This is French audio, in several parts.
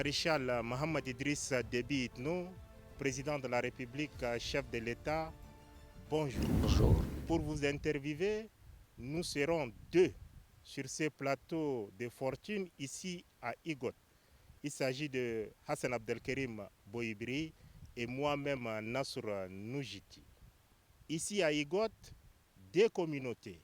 Maréchal Mohamed Idriss Déby Itno, président de la République, chef de l'État, bonjour. Bonjour. Pour vous interviewer, nous serons deux sur ce plateau de fortune ici à Igot. Il s'agit de Hassan Abdelkerim Boibri et moi-même Nassour Noujiti. Ici à Igot, deux communautés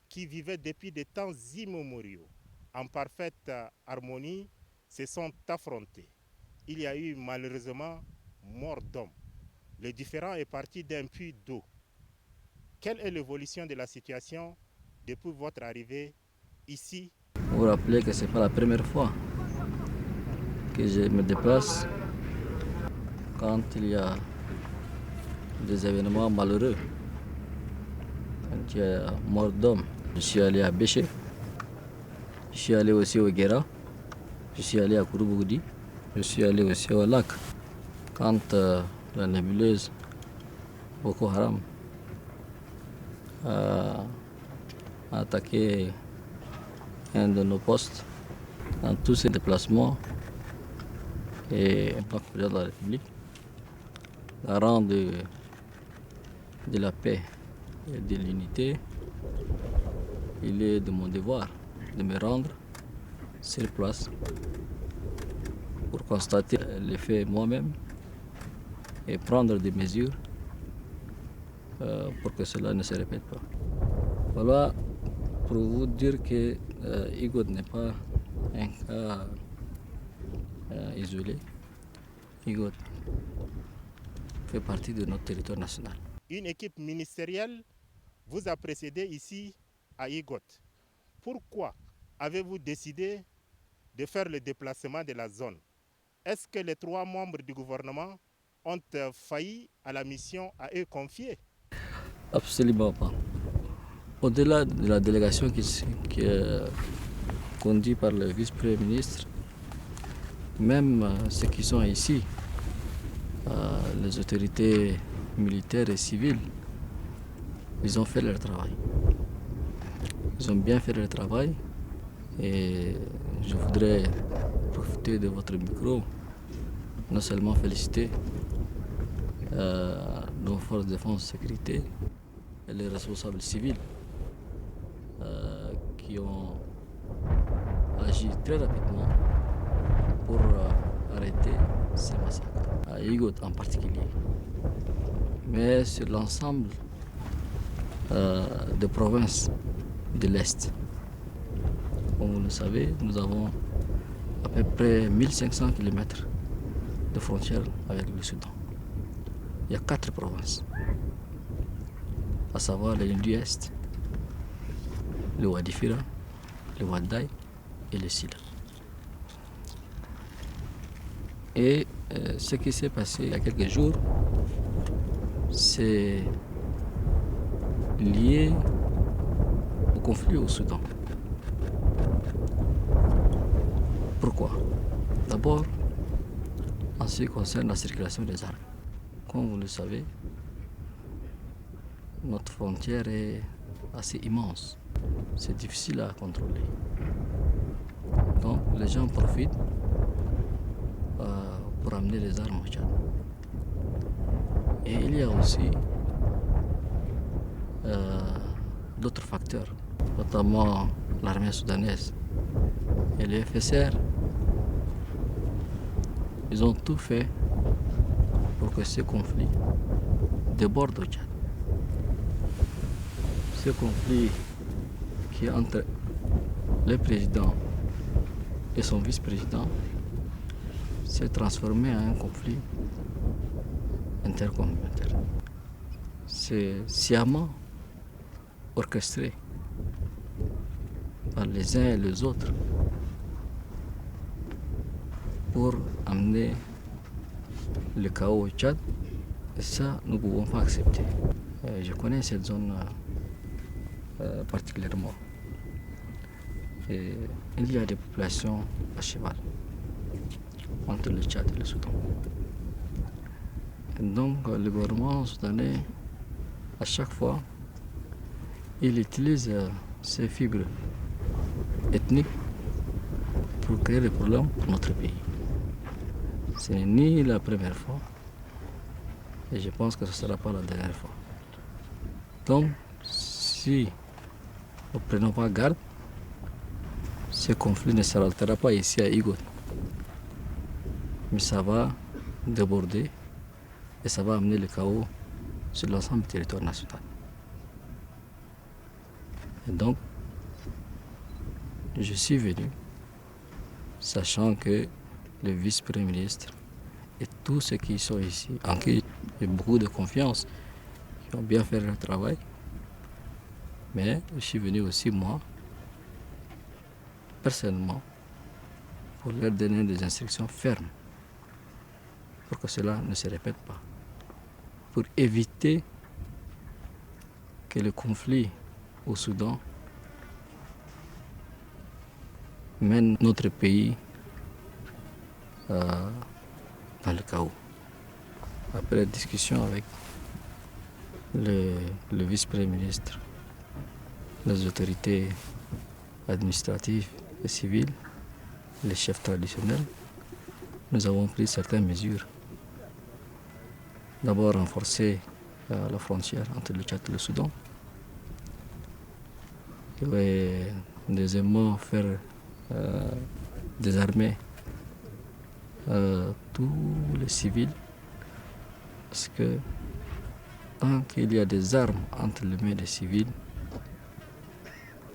qui vivaient depuis des temps immémoriaux en parfaite harmonie se sont affrontées. Il y a eu malheureusement mort d'hommes. Le différend est parti d'un puits d'eau. Quelle est l'évolution de la situation depuis votre arrivée ici? Vous vous rappelez que ce n'est pas la première fois que je me déplace quand il y a des événements malheureux, quand il y a mort d'homme. Je suis allé à Béché, je suis allé aussi au Guéra, je suis allé à Kourouboudi, je suis allé aussi au lac. Quand la nébuleuse Boko Haram a attaqué un de nos postes, dans tous ces déplacements, et en tant que président de la République, garant de la paix et de l'unité, il est de mon devoir de me rendre sur place pour constater les faits moi-même et prendre des mesures pour que cela ne se répète pas. Voilà pour vous dire que Igot n'est pas un cas isolé. Igot fait partie de notre territoire national. Une équipe ministérielle vous a précédé ici à Igot. Pourquoi avez-vous décidé de faire le déplacement de la zone? Est-ce que les trois membres du gouvernement ont failli à la mission à eux confiée? Absolument pas. Au-delà de la délégation qui est conduite par le vice-premier ministre, même ceux qui sont ici, les autorités militaires et civiles, ils ont fait leur travail. Ils ont bien fait leur travail et je voudrais profiter de votre micro, non seulement féliciter nos forces de défense et sécurité et les responsables civils qui ont agi très rapidement pour arrêter ces massacres, à Igot en particulier, mais sur l'ensemble des provinces de l'Est. Comme vous le savez, nous avons à peu près 1500 km de frontières avec le Soudan. Il y a 4 provinces, à savoir le Nord-Est, le Wadifira, le Wadaï et le Sida. Et ce qui s'est passé il y a quelques jours, c'est lié au conflit au Soudan. Pourquoi? D'abord, en ce qui concerne la circulation des armes. Comme vous le savez, notre frontière est assez immense. C'est difficile à contrôler. Donc les gens profitent pour amener les armes au Tchad. Et il y a aussi d'autres facteurs, notamment l'armée soudanaise et les FSR. Ils ont tout fait pour que ce conflit déborde au Tchad. Ce conflit qui est entre le président et son vice-président s'est transformé en un conflit intercommunautaire. C'est sciemment orchestré par les uns et les autres pour amener le chaos au Tchad. Et ça, nous ne pouvons pas accepter. Je connais cette zone particulièrement. Et il y a des populations à cheval entre le Tchad et le Soudan. Et donc le gouvernement soudanais, à chaque fois, il utilise ces fibres ethniques pour créer des problèmes pour notre pays. Ce n'est ni la première fois et je pense que ce ne sera pas la dernière fois. Donc, si nous ne prenons pas garde, ce conflit ne s'arrêtera pas ici à Igot. Mais ça va déborder et ça va amener le chaos sur l'ensemble du territoire national. Et donc, je suis venu, sachant que le vice-premier ministre et tous ceux qui sont ici, en qui j'ai beaucoup de confiance, qui ont bien fait leur travail, mais je suis venu aussi moi, personnellement, pour leur donner des instructions fermes, pour que cela ne se répète pas, pour éviter que le conflit au Soudan mène notre pays dans le chaos. Après discussion avec le vice-premier ministre, les autorités administratives et civiles, les chefs traditionnels, nous avons pris certaines mesures. D'abord renforcer la frontière entre le Tchad et le Soudan. Et deuxièmement, faire désarmer tous les civils. Parce que tant qu'il y a des armes entre les mains des civils,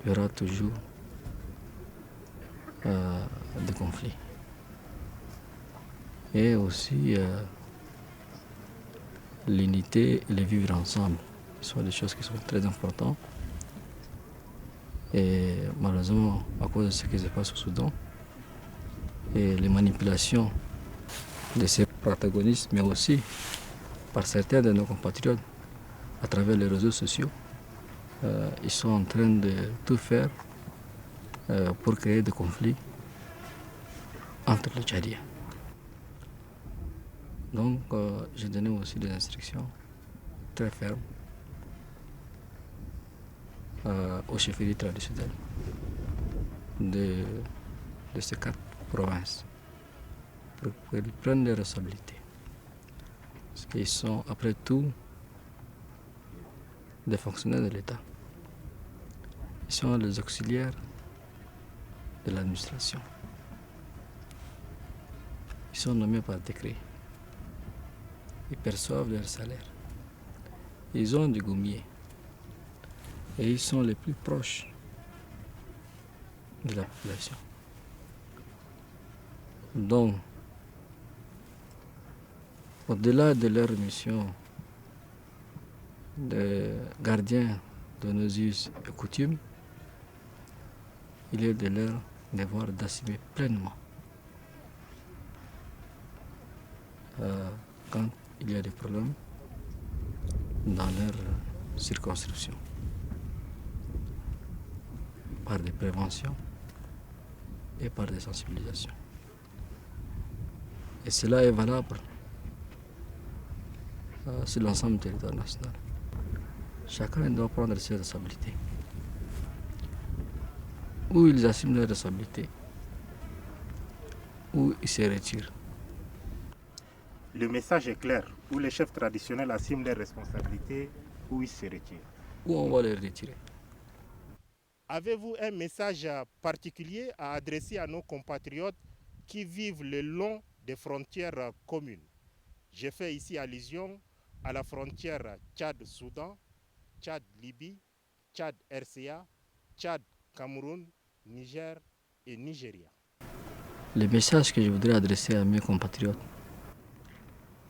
il y aura toujours des conflits. Et aussi l'unité et le vivre ensemble sont des choses qui sont très importantes. Et malheureusement, à cause de ce qui se passe au Soudan et les manipulations de ces protagonistes, mais aussi par certains de nos compatriotes à travers les réseaux sociaux, ils sont en train de tout faire pour créer des conflits entre les Tchadiens. Donc, j'ai donné aussi des instructions très fermes aux chefferies traditionnelles de ces 4 provinces pour qu'ils prennent des responsabilités. Parce qu'ils sont, après tout, des fonctionnaires de l'État. Ils sont les auxiliaires de l'administration. Ils sont nommés par décret. Ils perçoivent leur salaire. Ils ont du gommier. Et ils sont les plus proches de la population. Donc, au-delà de leur mission de gardien de nos us et coutumes, il est de leur devoir d'assumer pleinement quand il y a des problèmes dans leur circonscription, par des préventions et par des sensibilisations. Et cela est valable sur l'ensemble du territoire national. Chacun doit prendre ses responsabilités. Ou ils assument leurs responsabilités, ou ils se retirent. Le message est clair, où les chefs traditionnels assument leurs responsabilités, ou ils se retirent. Ou on va les retirer. Avez-vous un message particulier à adresser à nos compatriotes qui vivent le long des frontières communes? J'ai fait ici allusion à la frontière Tchad-Soudan, Tchad-Libye, Tchad-RCA, Tchad-Cameroun, Niger et Nigeria. Le message que je voudrais adresser à mes compatriotes,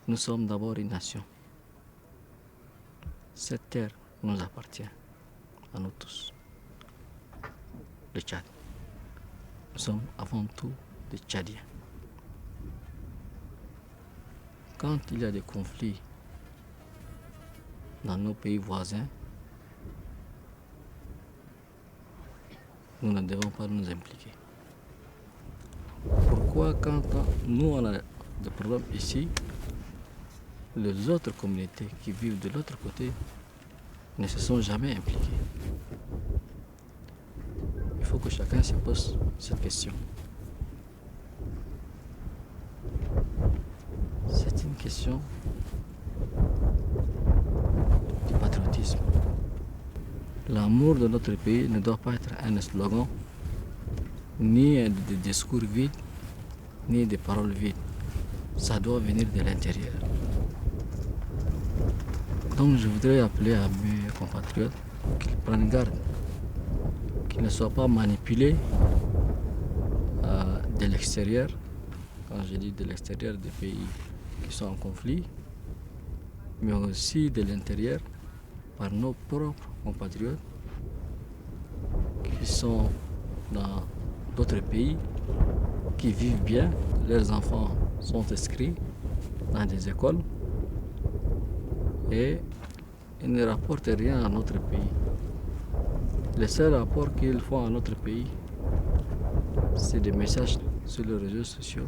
nous sommes d'abord une nation. Cette terre nous appartient, à nous tous. Le Tchad. Nous sommes avant tout des Tchadiens. Quand il y a des conflits dans nos pays voisins, nous ne devons pas nous impliquer. Pourquoi quand nous on a des problèmes ici, les autres communautés qui vivent de l'autre côté ne se sont jamais impliquées? Il faut que chacun se pose cette question. C'est une question de patriotisme. L'amour de notre pays ne doit pas être un slogan, ni des discours vides, ni des paroles vides. Ça doit venir de l'intérieur. Donc je voudrais appeler à mes compatriotes qu'ils prennent garde, qu'ils ne soient pas manipulés de l'extérieur. Quand je dis de l'extérieur, des pays qui sont en conflit, mais aussi de l'intérieur par nos propres compatriotes qui sont dans d'autres pays, qui vivent bien, leurs enfants sont inscrits dans des écoles et ils ne rapportent rien à notre pays. Le seul rapport qu'ils font à notre pays, c'est des messages sur les réseaux sociaux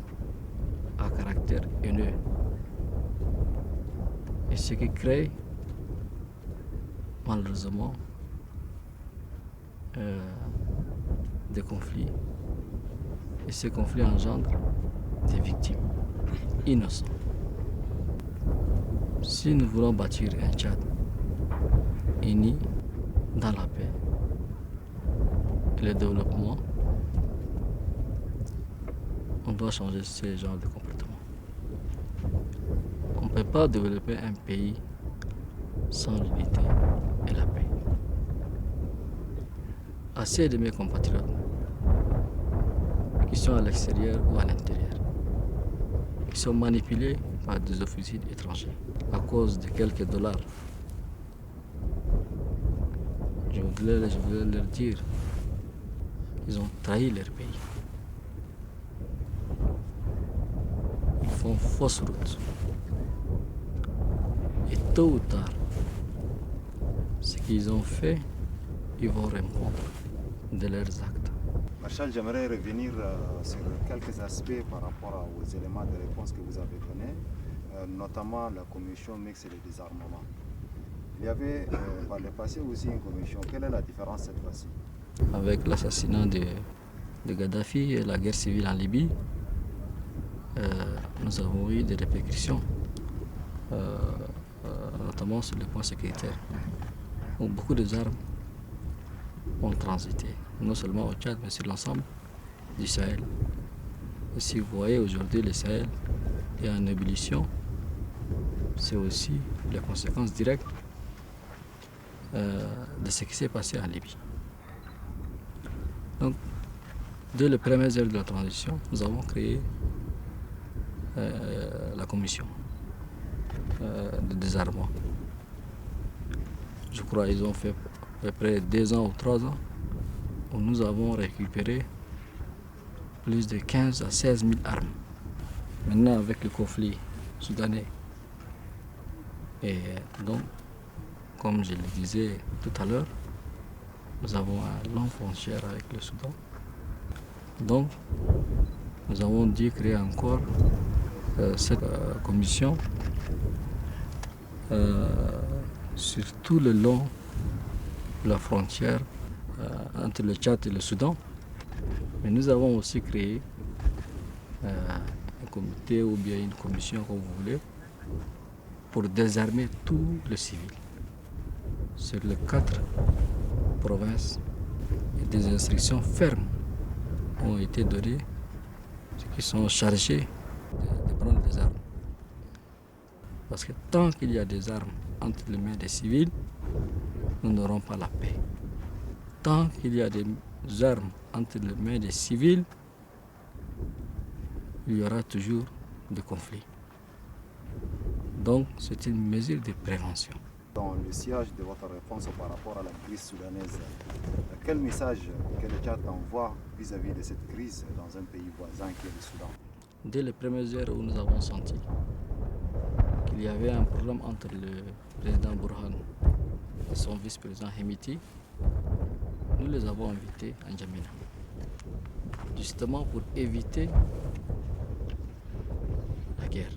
à caractère haineux. Et ce qui crée, malheureusement, des conflits. Et ces conflits engendrent des victimes innocentes. Si nous voulons bâtir un Tchad uni dans la paix et le développement, on doit changer ce genre de comportement. On ne peut pas développer un pays sans l'unité et la paix. Assez de mes compatriotes qui sont à l'extérieur ou à l'intérieur, qui sont manipulés par des officiers étrangers à cause de quelques dollars. Je voudrais leur dire qu'ils ont trahi leur pays. Ils font fausse route. Et tôt ou tard, ce qu'ils ont fait, ils vont répondre de leurs actes. Marshal, j'aimerais revenir sur quelques aspects par rapport aux éléments de réponse que vous avez donnés, notamment la commission mixte de désarmement. Il y avait par le passé aussi une commission. Quelle est la différence cette fois-ci? Avec l'assassinat de Kadhafi et la guerre civile en Libye, nous avons eu des répercussions, notamment sur le point sécuritaire, où beaucoup d'armes ont transité, non seulement au Tchad, mais sur l'ensemble du Sahel. Et si vous voyez aujourd'hui le Sahel est en ébullition, c'est aussi les conséquences directes de ce qui s'est passé en Libye. Donc, dès les premières heures de la transition, nous avons créé la commission de désarmement. Je crois qu'ils ont fait à peu près 2 ans ou 3 ans où nous avons récupéré plus de 15 à 16 000 armes. Maintenant, avec le conflit soudanais, et donc, comme je le disais tout à l'heure, nous avons une longue frontière avec le Soudan. Donc, nous avons dû créer encore cette commission sur tout le long de la frontière entre le Tchad et le Soudan. Mais nous avons aussi créé un comité ou bien une commission, comme vous voulez, pour désarmer tous les civils. Sur les 4 provinces, et des instructions fermes ont été données, ceux qui sont chargés de prendre des armes. Parce que tant qu'il y a des armes entre les mains des civils, nous n'aurons pas la paix. Tant qu'il y a des armes entre les mains des civils, il y aura toujours des conflits. Donc, c'est une mesure de prévention. Dans le sillage de votre réponse par rapport à la crise soudanaise, quel message que le Tchad envoie vis-à-vis de cette crise dans un pays voisin qui est le Soudan? Dès les premières heures où nous avons senti qu'il y avait un problème entre le président Burhan et son vice-président Hemiti, nous les avons invités à N'Djamena, justement pour éviter la guerre.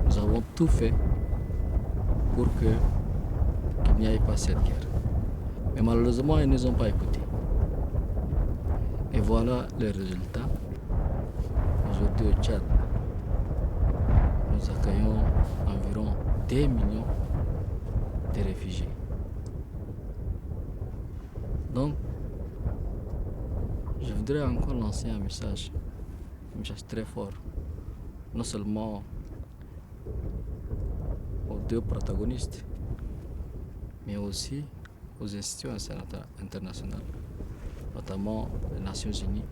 Nous avons tout fait pour qu'il n'y ait pas cette guerre. Mais malheureusement, ils ne nous ont pas écoutés. Et voilà les résultats. Aujourd'hui au Tchad, nous accueillons environ des millions de réfugiés. Donc, je voudrais encore lancer un message très fort, non seulement aux deux protagonistes, mais aussi aux institutions internationales, notamment les Nations Unies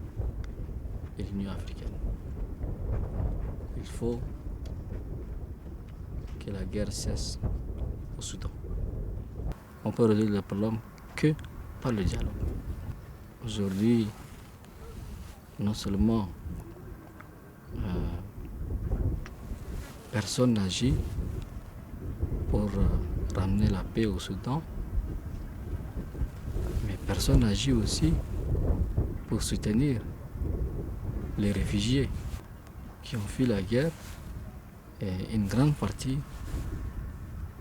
et l'Union africaine. Il faut que la guerre cesse au Soudan. On peut résoudre le problème que par le dialogue. Aujourd'hui, non seulement personne n'agit pour ramener la paix au Soudan, mais personne n'agit aussi pour soutenir les réfugiés qui ont fui la guerre, et une grande partie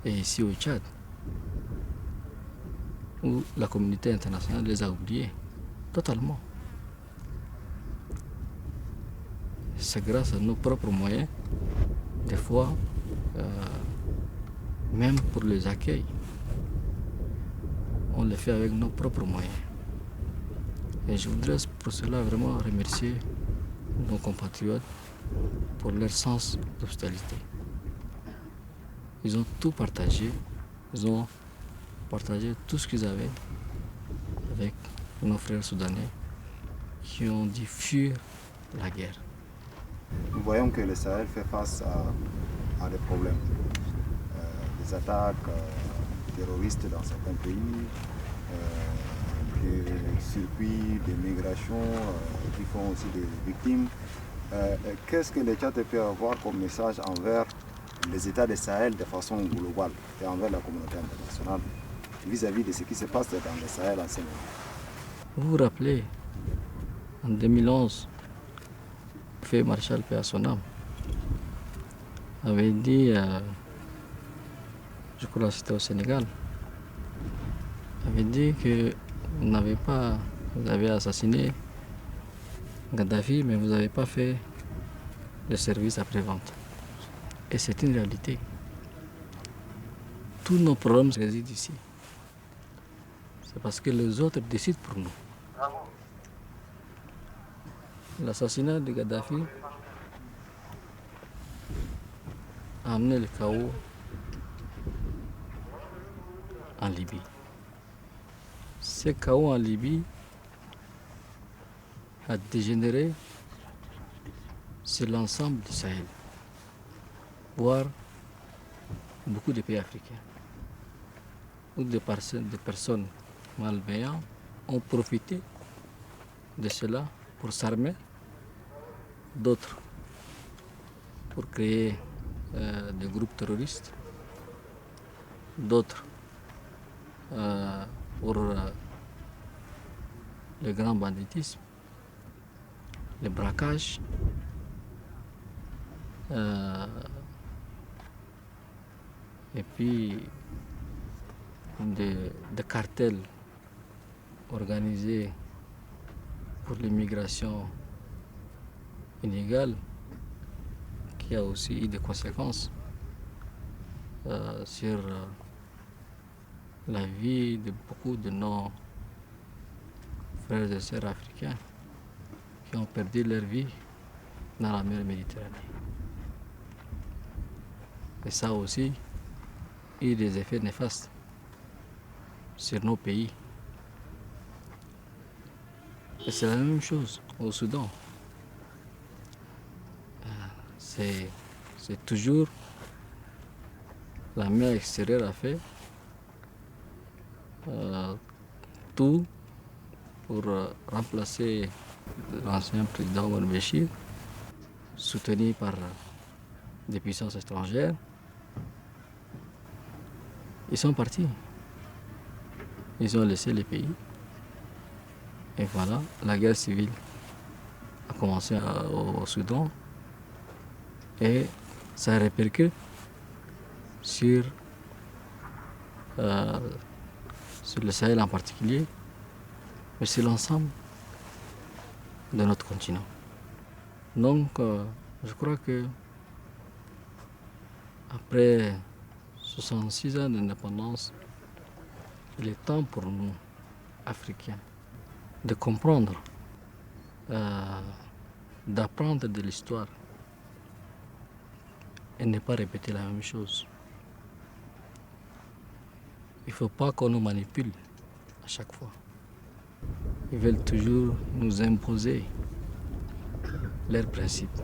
est ici au Tchad, où la communauté internationale les a oubliés totalement. C'est grâce à nos propres moyens, des fois, même pour les accueils, on le fait avec nos propres moyens. Et je voudrais pour cela vraiment remercier nos compatriotes pour leur sens d'hospitalité. Ils ont tout partagé, ils ont partagé tout ce qu'ils avaient avec nos frères soudanais qui ont dû fuir la guerre. Nous voyons que le Sahel fait face à des problèmes, des attaques terroristes dans certains pays, des circuits de migration qui font aussi des victimes. Qu'est-ce que le Tchad peut avoir comme message envers les États du Sahel de façon globale et envers la communauté internationale vis-à-vis de ce qui se passe dans le Sahel en ce moment? Vous vous rappelez, en 2011, le fait Marshal paix à son âme avait dit, je crois que c'était au Sénégal, avait dit que vous avez assassiné Gaddafi, mais vous n'avez pas fait le service après-vente. Et c'est une réalité. Tous nos problèmes résident ici. C'est parce que les autres décident pour nous. L'assassinat de Gaddafi a amené le chaos en Libye. Ce chaos en Libye a dégénéré sur l'ensemble du Sahel, voire beaucoup de pays africains, où des personnes malveillantes ont profité de cela pour s'armer, d'autres pour créer des groupes terroristes, d'autres pour le grand banditisme, le braquage, et puis des cartels organisés pour l'immigration illégale, qui a aussi eu des conséquences sur la vie de beaucoup de nos frères et sœurs africains qui ont perdu leur vie dans la mer Méditerranée. Et ça aussi a eu des effets néfastes sur nos pays. Et c'est la même chose au Soudan. C'est toujours la mer extérieure a fait tout pour remplacer l'ancien président Omar Béchir, soutenu par des puissances étrangères. Ils sont partis. Ils ont laissé le pays. Et voilà, la guerre civile a commencé au Soudan. Et ça répercute sur le Sahel en particulier, mais sur l'ensemble de notre continent. Donc, je crois que Après 66 ans d'indépendance, il est temps pour nous, Africains, de comprendre, d'apprendre de l'histoire et ne pas répéter la même chose. Il ne faut pas qu'on nous manipule à chaque fois. Ils veulent toujours nous imposer leurs principes.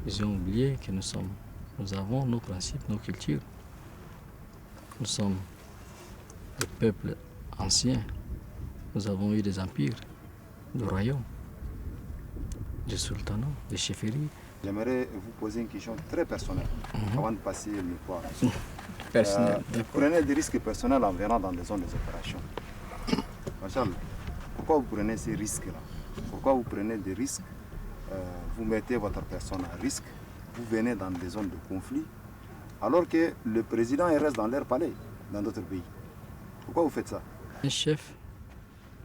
Ils ont oublié que nous avons nos principes, nos cultures. Nous sommes des peuples anciens. Nous avons eu des empires, des royaumes, des sultanats, des chefferies. J'aimerais vous poser une question très personnelle avant de passer le micro. Personnelles. Vous prenez des risques personnels en venant dans des zones des opérations. Marshal, pourquoi vous prenez ces risques-là? Pourquoi vous prenez des risques? Vous mettez votre personne à risque, vous venez dans des zones de conflit, alors que le président il reste dans leur palais, dans d'autres pays. Pourquoi vous faites ça? Un chef,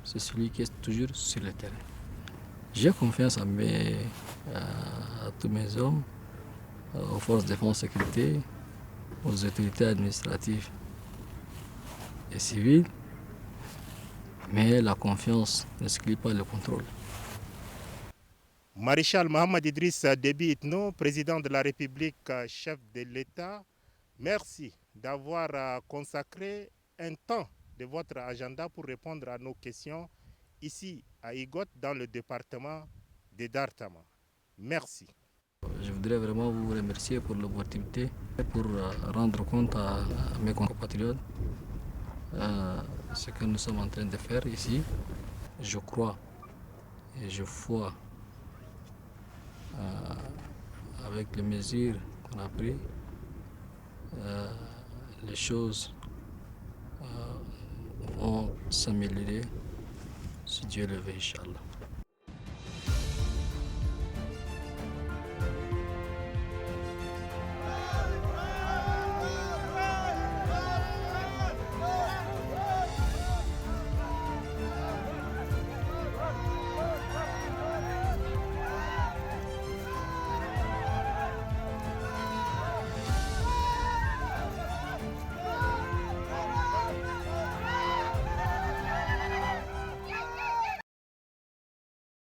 c'est celui qui est toujours sur le terrain. J'ai confiance à tous mes hommes, aux forces de défense et sécurité, aux autorités administratives et civiles, mais la confiance n'exclut pas le contrôle. Maréchal Mohamed Idriss Déby Itno, président de la République, chef de l'État, merci d'avoir consacré un temps de votre agenda pour répondre à nos questions ici à Igot, dans le département de Dartama. Merci. Je voudrais vraiment vous remercier pour l'opportunité, pour rendre compte à mes compatriotes ce que nous sommes en train de faire ici. Je crois et je foi avec les mesures qu'on a prises, les choses vont s'améliorer si Dieu le veut, Inch'Allah.